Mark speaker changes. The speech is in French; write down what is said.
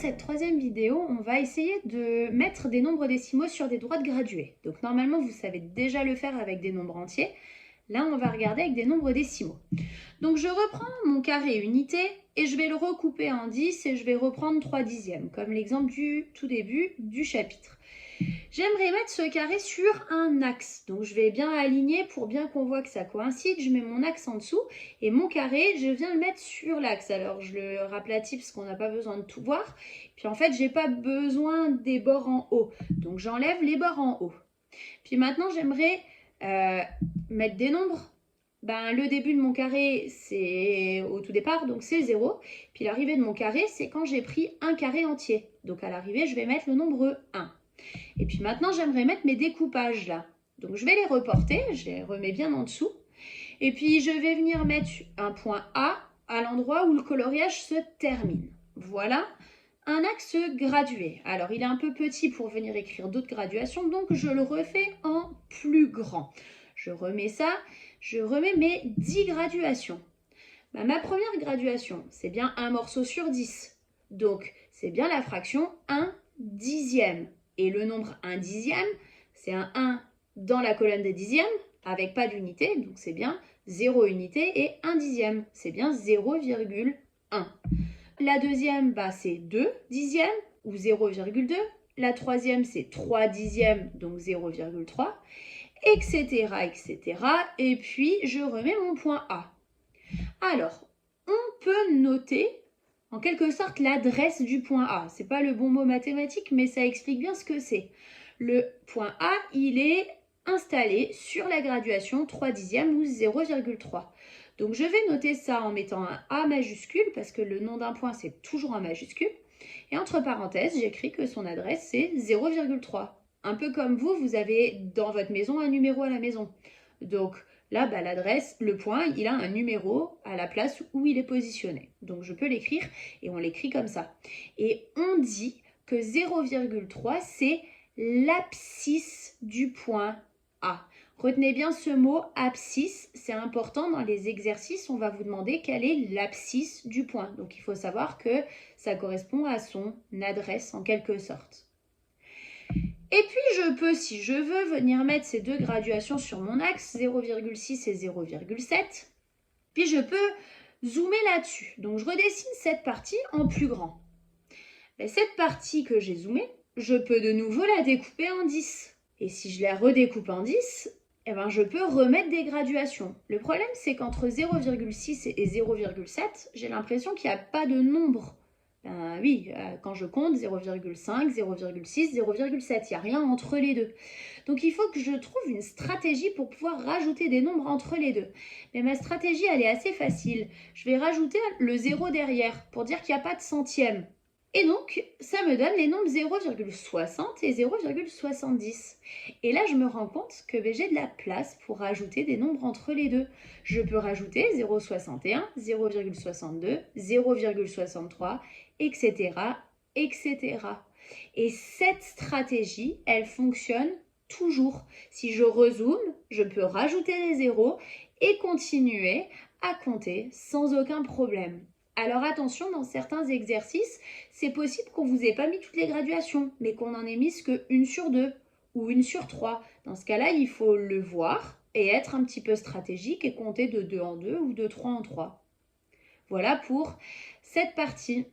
Speaker 1: cette troisième vidéo, on va essayer de mettre des nombres décimaux sur des droites graduées. Donc normalement, vous savez déjà le faire avec des nombres entiers. Là, on va regarder avec des nombres décimaux. Donc je reprends mon carré unité et je vais le recouper en 10 et je vais reprendre 3 dixièmes, comme l'exemple du tout début du chapitre. J'aimerais mettre ce carré sur un axe. Donc je vais bien aligner pour bien qu'on voit que ça coïncide. Je mets mon axe en dessous et mon carré, je viens le mettre sur l'axe. Alors je le raplatis parce qu'on n'a pas besoin de tout voir. Puis en fait, je n'ai pas besoin des bords en haut. Donc j'enlève les bords en haut. Puis maintenant, j'aimerais mettre des nombres. Le début de mon carré, c'est au tout départ, donc c'est 0. Puis l'arrivée de mon carré, c'est quand j'ai pris un carré entier. Donc à l'arrivée, je vais mettre le nombre 1. Et puis maintenant, j'aimerais mettre mes découpages là. Donc je vais les reporter, je les remets bien en dessous. Et puis je vais venir mettre un point A à l'endroit où le coloriage se termine. Voilà un axe gradué. Alors il est un peu petit pour venir écrire d'autres graduations, donc je le refais en plus grand. Je remets ça, je remets mes 10 graduations. Ma première graduation, c'est bien un morceau sur 10. Donc c'est bien la fraction 1 dixième. Et le nombre 1 dixième, c'est un 1 dans la colonne des dixièmes, avec pas d'unité, donc c'est bien 0 unité, et 1 dixième, c'est bien 0,1. La deuxième, c'est 2 dixièmes, ou 0,2. La troisième, c'est 3 dixièmes, donc 0,3, etc., etc. Et puis, je remets mon point A. Alors, on peut noter en quelque sorte l'adresse du point A. Ce n'est pas le bon mot mathématique, mais ça explique bien ce que c'est. Le point A, il est installé sur la graduation 3 dixièmes ou 0,3. Donc je vais noter ça en mettant un A majuscule, parce que le nom d'un point, c'est toujours un majuscule. Et entre parenthèses, j'écris que son adresse, c'est 0,3. Un peu comme vous, vous avez dans votre maison un numéro à la maison. Donc là, l'adresse, le point, il a un numéro à la place où il est positionné. Donc, je peux l'écrire et on l'écrit comme ça. Et on dit que 0,3, c'est l'abscisse du point A. Retenez bien ce mot abscisse, c'est important dans les exercices. On va vous demander quelle est l'abscisse du point. Donc, il faut savoir que ça correspond à son adresse en quelque sorte. Et puis, je peux, si je veux, venir mettre ces deux graduations sur mon axe, 0,6 et 0,7. Puis, je peux zoomer là-dessus. Donc, je redessine cette partie en plus grand. Cette partie que j'ai zoomée, je peux de nouveau la découper en 10. Et si je la redécoupe en 10, je peux remettre des graduations. Le problème, c'est qu'entre 0,6 et 0,7, j'ai l'impression qu'il n'y a pas de nombre. Quand je compte 0,5, 0,6, 0,7, il n'y a rien entre les deux. Donc il faut que je trouve une stratégie pour pouvoir rajouter des nombres entre les deux. Mais ma stratégie, elle est assez facile. Je vais rajouter le 0 derrière pour dire qu'il n'y a pas de centième. Et donc, ça me donne les nombres 0,60 et 0,70. Et là, je me rends compte que j'ai de la place pour rajouter des nombres entre les deux. Je peux rajouter 0,61, 0,62, 0,63, etc., etc. Et cette stratégie, elle fonctionne toujours. Si je rezoome, je peux rajouter des zéros et continuer à compter sans aucun problème. Alors attention, dans certains exercices, c'est possible qu'on ne vous ait pas mis toutes les graduations, mais qu'on n'en ait mis qu'une sur 2 ou une sur 3. Dans ce cas-là, il faut le voir et être un petit peu stratégique et compter de 2 en 2 ou de 3 en 3. Voilà pour cette partie.